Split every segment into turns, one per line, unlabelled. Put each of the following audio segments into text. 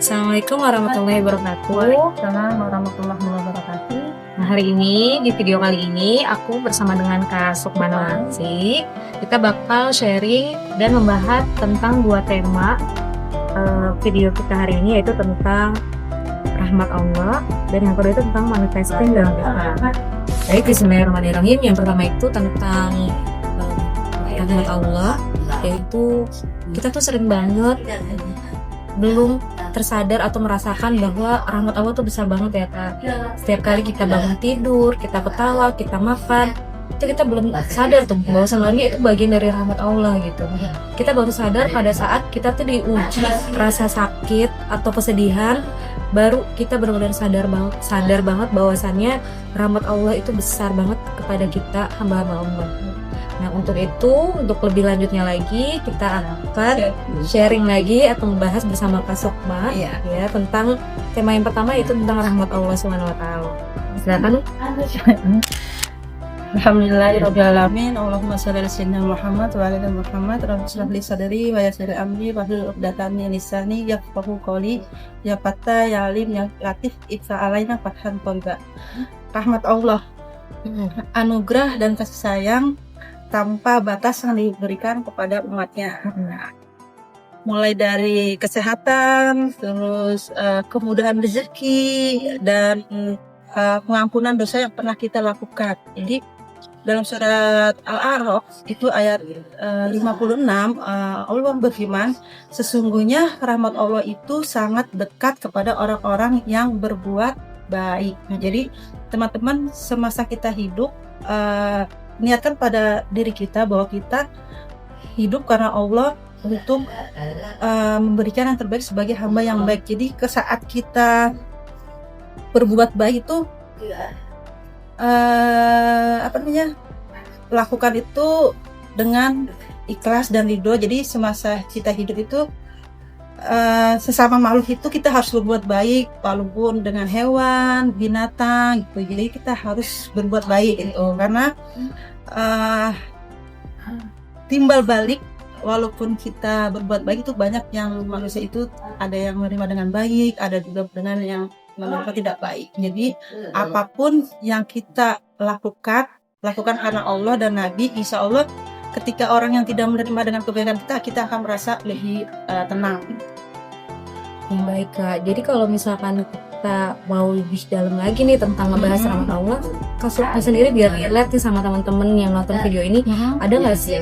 Assalamualaikum warahmatullahi wabarakatuh.
Waalaikumsalam warahmatullahi wabarakatuh.
Nah, hari ini, di video kali ini, aku bersama dengan Kak Sukmana Lansik. Kita bakal sharing dan membahas tentang dua tema video kita hari ini, yaitu tentang rahmat Allah, dan yang kedua itu tentang manifesting dalam Islam. Baik, bismillahirrahmanirrahim. Yang pertama itu tentang rahmat Allah, yaitu kita tuh sering banget belum tersadar atau merasakan bahwa rahmat Allah tuh besar banget ya Kak. Setiap kali kita bangun tidur, kita ketawa, kita makan, itu kita belum sadar tuh bahwa sebenarnya itu bagian dari rahmat Allah gitu. Kita baru sadar pada saat kita tuh diuji rasa sakit atau kesedihan, baru kita benar-benar sadar banget bahwasannya rahmat Allah itu besar banget kepada kita hamba-hamba Allah. Nah, untuk itu, untuk lebih lanjutnya lagi, kita akan sharing lagi atau membahas bersama Kak Sukma ya tentang tema yang pertama, yaitu tentang rahmat Allah Subhanahu wa taala. Silakan.
Alhamdulillahirrahmanirrahim. Allahumma shalli ala sayyidina Muhammad wa ala ali Muhammad. Rabbi shrah li sadri wa yassir li amri wahlul 'uqdatam min lisani yafqahu qawli. Ya Fattah, ya Alim, ya Latif, ifta alaina fathan qariba. Rahmat Allah, anugerah dan kasih sayang tanpa batas yang diberikan kepada umatnya. Mulai dari kesehatan, terus kemudahan rezeki, dan pengampunan dosa yang pernah kita lakukan. Jadi dalam surat Al-A'raf itu ayat 56, Allah berfirman, sesungguhnya rahmat Allah itu sangat dekat kepada orang-orang yang berbuat baik. Nah, jadi teman-teman, semasa kita hidup, niatkan pada diri kita bahwa kita hidup karena Allah untuk memberikan yang terbaik sebagai hamba yang baik. Jadi ke saat kita berbuat baik itu lakukan itu dengan ikhlas dan ridho. Jadi semasa kita hidup itu sesama makhluk itu kita harus berbuat baik, walaupun dengan hewan, binatang gitu. Jadi kita harus berbuat baik gitu, karena timbal balik, walaupun kita berbuat baik itu banyak yang manusia itu ada yang menerima dengan baik, ada juga dengan yang menerima tidak baik. Jadi apapun yang kita lakukan karena Allah dan Nabi, insya Allah ketika orang yang tidak menerima dengan kebaikan kita akan merasa lebih tenang.
Yang baik Kak. Jadi kalau misalkan kita mau lebih dalam lagi nih tentang ngebahas rahmat Allah, Kak Sukma sendiri biar relate nih sama teman-teman yang nonton video ini, ada nggak sih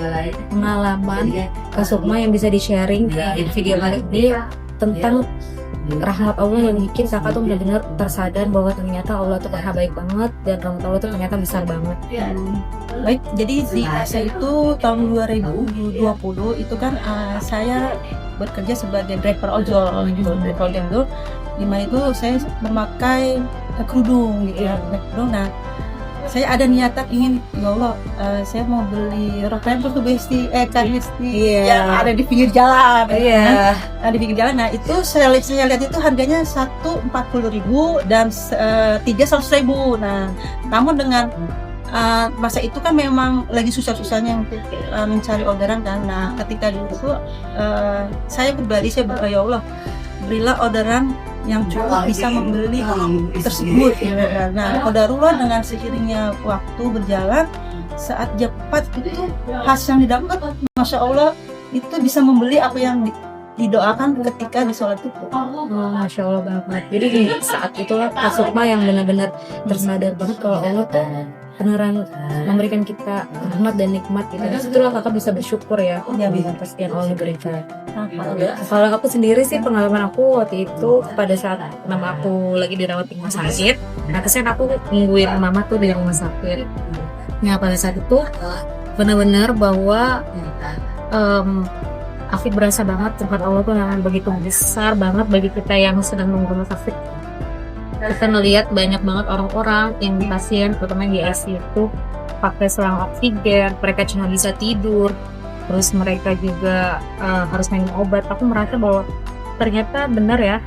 pengalaman Kak Sukma yang bisa di-sharing di video kali ini tentang rahmat Allah yang bikin kakak tuh benar-benar tersadar bahwa ternyata Allah tuh baik banget dan rahmat Allah tuh ternyata besar banget.
Baik, jadi di saya itu tahun 2020 itu kan saya bekerja sebagai driver ojol gitu, di mana itu saya memakai kerudung gitu ya, kerudung. Nah, saya ada niatan ingin, ya Allah, saya mau beli rok rempel tuh Kak Hesti yang ada di pinggir jalan. Nah, di pinggir jalan. Nah, itu saya lihat itu harganya 140.000 dan 300.000. Nah, namun dengan masa itu kan memang lagi susah-susahnya untuk mencari orderan kan. Nah, ketika itu saya berbalik, saya berdoa, ya Allah, berilah orderan yang cukup bisa membeli tersebut. Nah, qadarullah, dengan seiringnya waktu berjalan, saat jam 4 itu hasil yang didapat, Masya Allah, itu bisa membeli apa yang didoakan ketika di sholat itu.
Masya Allah banget. Jadi di saat itulah Kak Sukma yang benar-benar tersadar banget kalau Allah tuh beneran memberikan kita rahmat dan nikmat gitu. Setelah kakak bisa bersyukur ya atas yang Allah berikan. Kalau aku sendiri sih, pengalaman aku waktu itu pada saat mama aku lagi dirawat di rumah sakit. Nah, kesan aku nungguin mama tuh di rumah sakit. Nah, pada saat itu benar-benar bahwa aku berasa banget tempat Allah tuh yang begitu besar banget bagi kita yang sedang nunggu rumah sakit. Kita ngelihat banyak banget orang-orang yang di pasien, terutama di ICU itu pakai selang oksigen, mereka cuma bisa tidur, terus mereka juga harus minum obat. Aku merasa bahwa ternyata benar ya,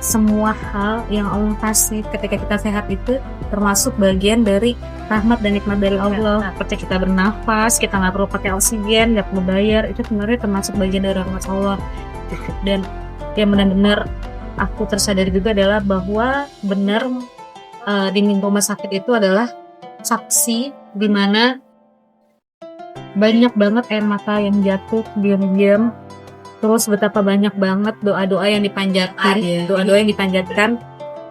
semua hal yang Allah kasih ketika kita sehat itu termasuk bagian dari rahmat dan nikmat dari Allah. Seperti kita bernafas, kita nggak perlu pakai oksigen, nggak perlu bayar, itu sebenarnya termasuk bagian dari rahmat Allah. Dan yang benar-benar aku tersadari juga adalah bahwa benar dinding rumah sakit itu adalah saksi di mana banyak banget air mata yang jatuh diam-diam, terus betapa banyak banget doa-doa yang dipanjatkan, doa-doa yang dipanjatkan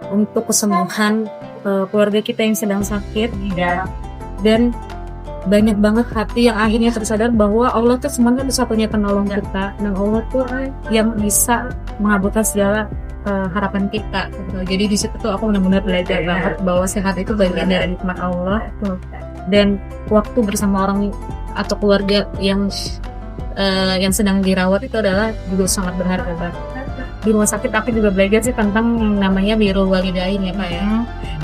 untuk kesembuhan keluarga kita yang sedang sakit, dan banyak banget hati yang akhirnya tersadar bahwa Allah tuh semuanya satunya penolong kita, dan Allah tuh yang bisa mengabulkan segala harapan kita gitu. Jadi di situ tuh aku benar-benar belajar banget bahwa sehat itu bagian dari nikmat Allah tuh. Dan waktu bersama orang atau keluarga yang sedang dirawat itu adalah juga sangat berharga banget. Di rumah sakit aku juga belajar sih tentang namanya birrul walidain ya Pak ya,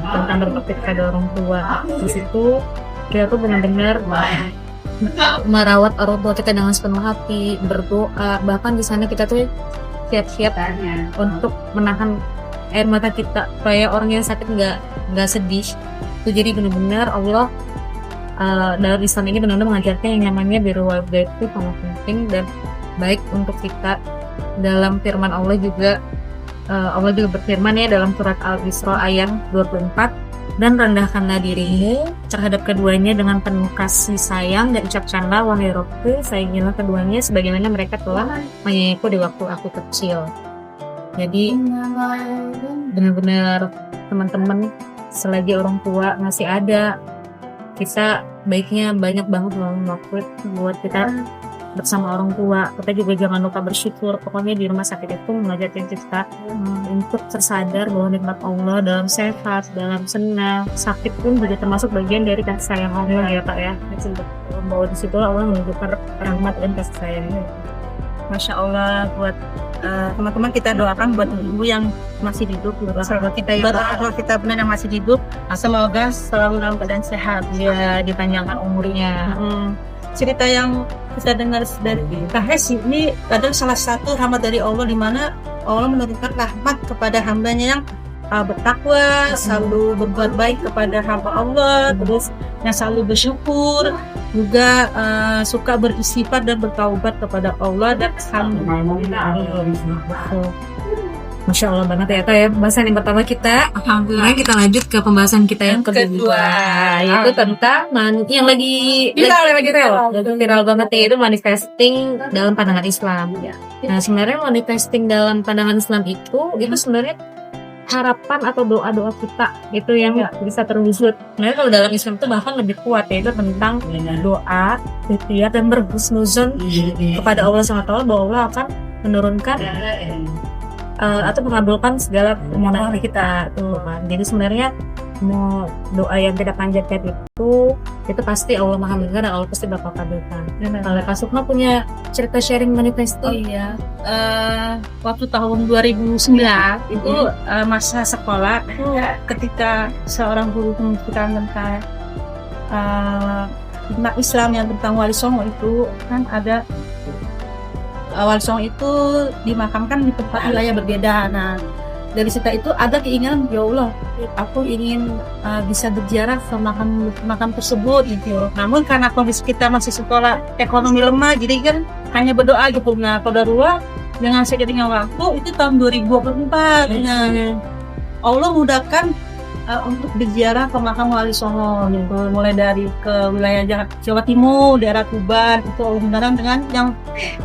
tentang berbakti kepada orang tua. Di situ kita tuh benar-benar merawat orang tua kita dengan sepenuh hati, berdoa, bahkan di sana kita tuh siap-siap untuk menahan air mata kita supaya orang yang sakit nggak sedih. Itu jadi benar-benar Allah dalam Islam ini benar-benar mengajarkan yang namanya birrul walidain itu sangat penting dan baik untuk kita. Dalam firman Allah juga berfirman ya dalam surat Al-Isra ayat 24, dan rendahkanlah dirimu terhadap keduanya dengan penuh kasih sayang dan ucapkanlah wahai Robku, sayangilah keduanya sebagaimana mereka telah menyayangiku di waktu aku kecil. Jadi benar-benar teman-teman, selagi orang tua masih ada, kita baiknya banyak banget waktu buat kita bersama orang tua. Kita juga jangan lupa bersyukur. Pokoknya di rumah sakit itu mengajarkan kita untuk tersadar bahwa nikmat Allah dalam sehat, dalam senang, sakit pun juga termasuk bagian dari kasih sayang Allah ya Pak ya. Bahwa di situ Allah menunjukkan rahmat dan kasih sayangnya.
Masya Allah, buat teman-teman kita doakan buat ibu yang masih hidup, buat orang kita benar yang masih hidup, semoga selalu dalam keadaan sehat,
ya dipanjangkan umurnya.
Cerita yang kita dengar dari Kahes ini adalah salah satu rahmat dari Allah, di mana Allah menurunkan rahmat kepada hambanya yang bertakwa, selalu berbuat baik kepada hamba Allah, terus yang selalu bersyukur, juga suka beristighfar dan bertaubat kepada Allah, dan alhamdulillah.
Masya Allah banget ya Kak ya, pembahasan yang pertama kita. Alhamdulillah kita lanjut ke pembahasan kita yang kedua, yaitu tentang yang lagi viral banget ya, itu manifesting dalam pandangan Islam. Nah sebenarnya manifesting dalam pandangan Islam itu sebenarnya harapan atau doa-doa kita itu yang bisa terwujud. Sebenarnya kalau dalam Islam itu bahkan lebih kuat, yaitu tentang doa, ikhtiar dan berhusnuzon kepada Allah SWT bahwa Allah akan menurunkan atau mengabulkan segala permohonan kita tuh kan. Jadi sebenarnya mau doa yang kita panjatkan itu pasti Allah Maha mendengar dan Allah pasti bakal kabulkan. Kalau Kak Sukma punya cerita sharing manifesting?
Oh iya, waktu tahun 2009 itu masa sekolah, ketika seorang guru menceritakan tentang Islam yang tentang Wali Songo itu kan ada. Wali Songo itu dimakamkan di tempat wilayah berbeda. Nah, dari cerita itu ada keinginan, ya Allah, aku ingin bisa berziarah ke makam tersebut gitu. Namun karena kondisi kita masih sekolah, ekonomi lemah, jadi kan hanya berdoa gitu. Nah, qadarullah dengan seiringnya waktu itu tahun 2024. Nah, Allah mudahkan untuk berziarah ke makam Wali Songo gitu. Mulai dari ke wilayah Jawa Timur, daerah Tuban, itu beneran dengan yang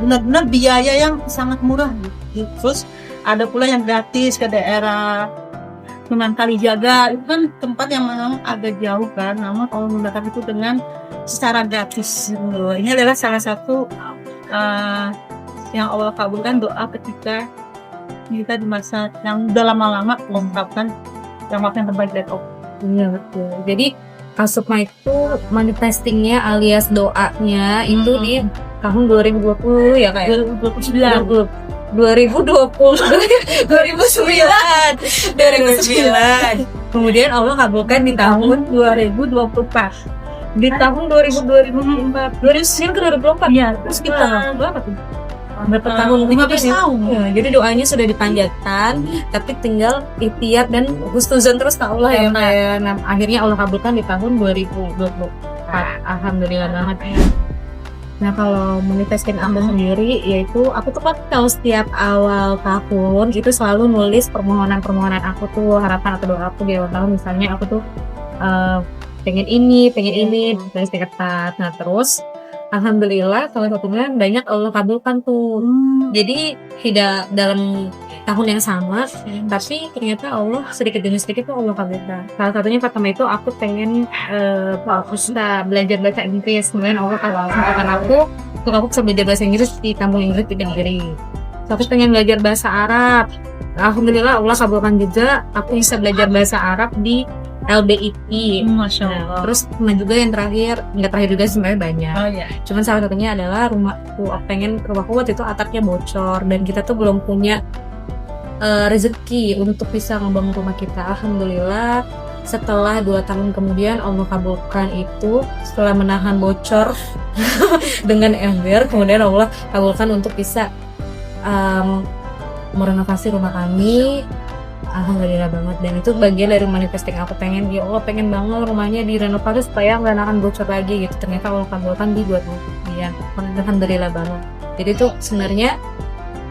benar-benar biaya yang sangat murah gitu. Terus ada pula yang gratis ke daerah Sunan Kalijaga, itu kan tempat yang memang agak jauh kan, namun Allah mudahkan itu dengan secara gratis gitu. Ini adalah salah satu yang Allah kabulkan doa ketika kita di masa yang udah lama-lama mengungkapkan yang waktu yang terbaik dari Allah.
Iya betul. Jadi Kak Sukma itu manifestingnya alias doanya itu di tahun 2020 ya Kak ya? 2009. Kemudian Allah kabulkan di tahun
2024.
Di tahun 2024 ke 2024
ya, sekitar berapa tuh?
Berapa tahun?
15 tahun.
Ya, jadi doanya sudah dipanjatkan, tapi tinggal ikhtiar dan husnuzon terus ke Allah ya Kak ya. Nah, akhirnya Allah kabulkan di tahun 2024. Alhamdulillah banget. Nah kalau manifesting aku sendiri, yaitu aku tuh kan kalau setiap awal tahun itu selalu nulis permohonan aku tuh, harapan atau doa aku di awal tahun. Misalnya aku tuh pengen ini, tulis di kertas. Nah terus alhamdulillah salah satunya banyak Allah kabulkan tuh. Jadi tidak dalam tahun yang sama, tapi ternyata Allah sedikit demi sedikit tuh Allah kabulkan. Salah satunya pertama itu aku pengen bisa belajar bahasa Inggris, kemudian Allah kabulkan aku untuk aku bisa belajar bahasa Inggris di kampung Inggris di negeri. Aku pengen belajar bahasa Arab, alhamdulillah Allah kabulkan juga, aku bisa belajar bahasa Arab di LBIP.
Masya Allah.
Terus juga yang nggak terakhir juga sebenarnya banyak.
Oh iya.
Cuman salah satunya adalah rumahku waktu itu atapnya bocor dan kita tuh belum punya rezeki untuk bisa ngebangun rumah kita. Alhamdulillah setelah 2 tahun kemudian Allah kabulkan itu, setelah menahan bocor dengan ember, kemudian Allah kabulkan untuk bisa merenovasi rumah kami. Alhamdulillah banget, dan itu bagian dari manifesting aku pengen, ya Allah pengen banget rumahnya direnovasi supaya nggak akan bocor lagi gitu. Ternyata Allah kabulkan di 2 tahun kemudian. Alhamdulillah banget. Jadi itu sebenarnya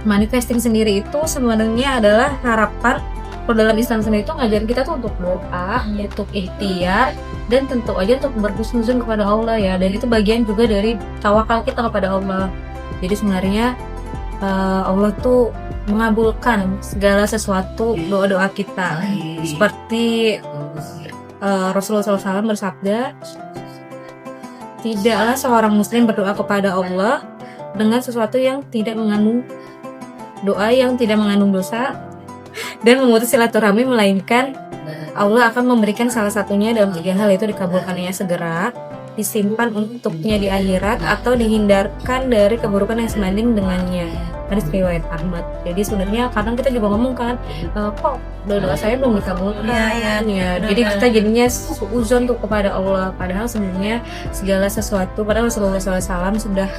manifesting sendiri itu sebenarnya adalah harapan. Kalau dalam Islam sendiri itu ngajarin kita tuh untuk doa, untuk ikhtiar, dan tentu aja untuk berhusnuzon kepada Allah ya. Dan itu bagian juga dari tawakal kita kepada Allah. Jadi sebenarnya Allah tuh mengabulkan segala sesuatu doa-doa kita. Seperti Rasulullah SAW bersabda, tidaklah seorang muslim berdoa kepada Allah dengan sesuatu yang tidak mengandung doa yang tidak mengandung dosa dan memutus silaturahmi, melainkan Allah akan memberikan salah satunya dalam 3 hal, itu dikabulkannya segera, disimpan untuknya di akhirat, atau dihindarkan dari keburukan yang sebanding dengannya. Hadis riwayat Ahmad. Jadi sebenarnya kadang kita juga ngomong kan, kok doa saya belum dikabulkan. Ya. Jadi kita jadinya suuzon tuh kepada Allah, padahal sebenarnya segala sesuatu, padahal Rasulullah SAW sudah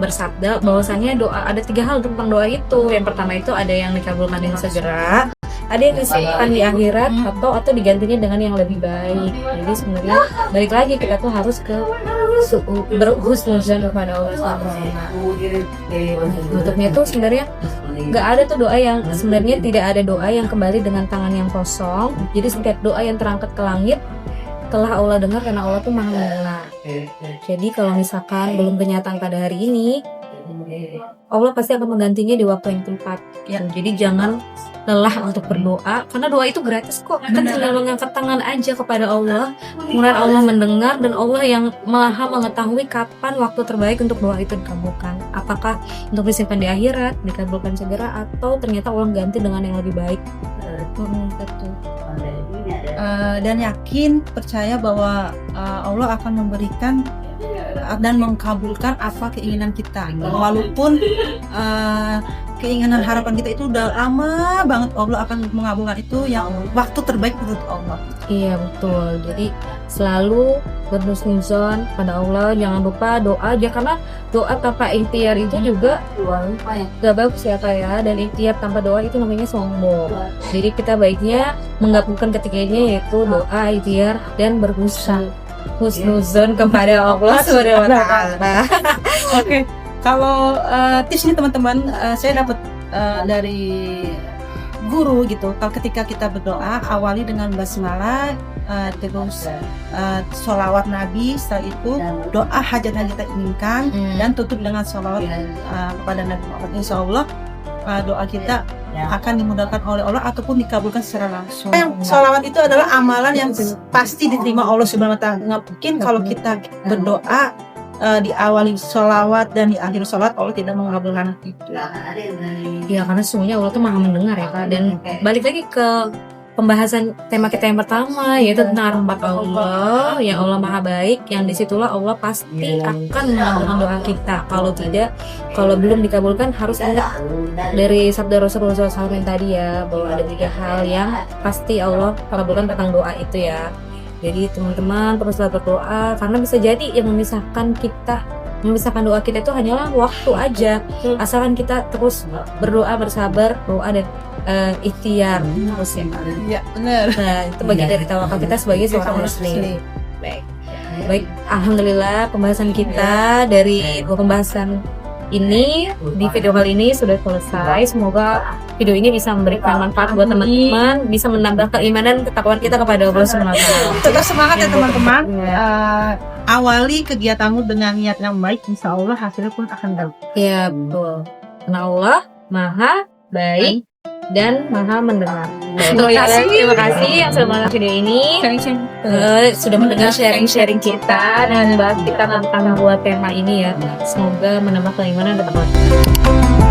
bersabda bahwasanya doa ada 3 hal tentang doa itu. Yang pertama itu ada yang dikabulkan dengan segera, ada yang disimpan di akhirat, atau digantinya dengan yang lebih baik. Jadi sebenarnya balik lagi kita tuh harus ke berhusnuzon kepada Allah Subhanahu. Untuknya tuh sebenarnya nggak ada tuh doa yang sebenarnya tidak ada doa yang kembali dengan tangan yang kosong. Jadi setiap doa yang terangkat ke langit telah Allah dengar, karena Allah tuh maha mendengar. Jadi kalau misalkan belum kenyataan pada hari ini, Allah pasti akan menggantinya di waktu yang tepat. Jadi jangan lelah untuk berdoa, karena doa itu gratis kok. Kita tinggal mengangkat tangan aja kepada Allah, kemudian Allah mendengar, dan Allah yang maha mengetahui kapan waktu terbaik untuk doa itu dikabulkan. Apakah untuk disimpan di akhirat, dikabulkan segera, atau ternyata Allah ganti dengan yang lebih baik. Betul.
Dan yakin, percaya bahwa Allah akan memberikan dan mengkabulkan apa keinginan kita, walaupun keinginan harapan kita itu udah lama banget, Allah akan mengabulkan itu yang waktu terbaik menurut Allah.
Iya betul. Jadi selalu berhusnuzon pada Allah, jangan lupa doa aja, karena doa tanpa ikhtiar itu juga gak bagus ya Kak ya, dan ikhtiar tanpa doa itu namanya sombong. Jadi kita baiknya menggabungkan ketiganya, yaitu doa, ikhtiar, dan berhusnuzon kepada Allah Subhanahu wa taala.
Oke. Kalau tips ini teman-teman, saya dapat dari guru gitu. Kalau ketika kita berdoa, awali dengan basmalah, terus sholawat Nabi, setelah itu doa hajat yang kita inginkan, dan tutup dengan sholawat kepada Nabi Muhammad. Insya Allah doa kita akan dimudahkan oleh Allah ataupun dikabulkan secara langsung. Yang sholawat itu adalah amalan yang pasti diterima Allah Subhanahu wa taala. Nggak mungkin kalau kita berdoa diawali sholawat dan di akhir sholat Allah tidak mengabulkan itu.
Ya karena sesungguhnya Allah tuh maha mendengar ya Kak. Dan balik lagi ke pembahasan tema kita yang pertama, yaitu tentang rahmat Allah, yang Allah maha baik, yang disitulah Allah pasti akan mengabulkan doa kita. Kalau tidak, kalau belum dikabulkan harus ingat dari sabda Rasulullah SAW yang tadi ya, bahwa ada 3 hal yang pasti Allah kabulkan tentang doa itu ya. Jadi teman-teman teruslah berdoa, karena bisa jadi yang memisahkan doa kita itu hanyalah waktu aja. Asalkan kita terus berdoa, bersabar, doa, dan ikhtiar terus ya.
Iya benar.
Nah itu bagian dari tawakal kita sebagai seorang muslim. Baik. Baik, alhamdulillah pembahasan kita dari dua pembahasan ini di video kali ini sudah selesai. Semoga video ini bisa memberikan manfaat buat teman-teman, bisa menambah keimanan ketakwaan kita kepada Allah Subhanahu wa taala.
Tetap semangat ya teman-teman.
Ya.
Awali kegiatanmu dengan niat yang baik, insya Allah hasilnya pun akan baik.
Ya, betul. Karena Allah Maha baik dan Maha mendengar. Terima kasih yang sudah menonton video ini. Sudah mendengar sharing-sharing kita dan bahas kita tentang dua tema ini ya. Semoga menambah keimanan dan ketakwaan.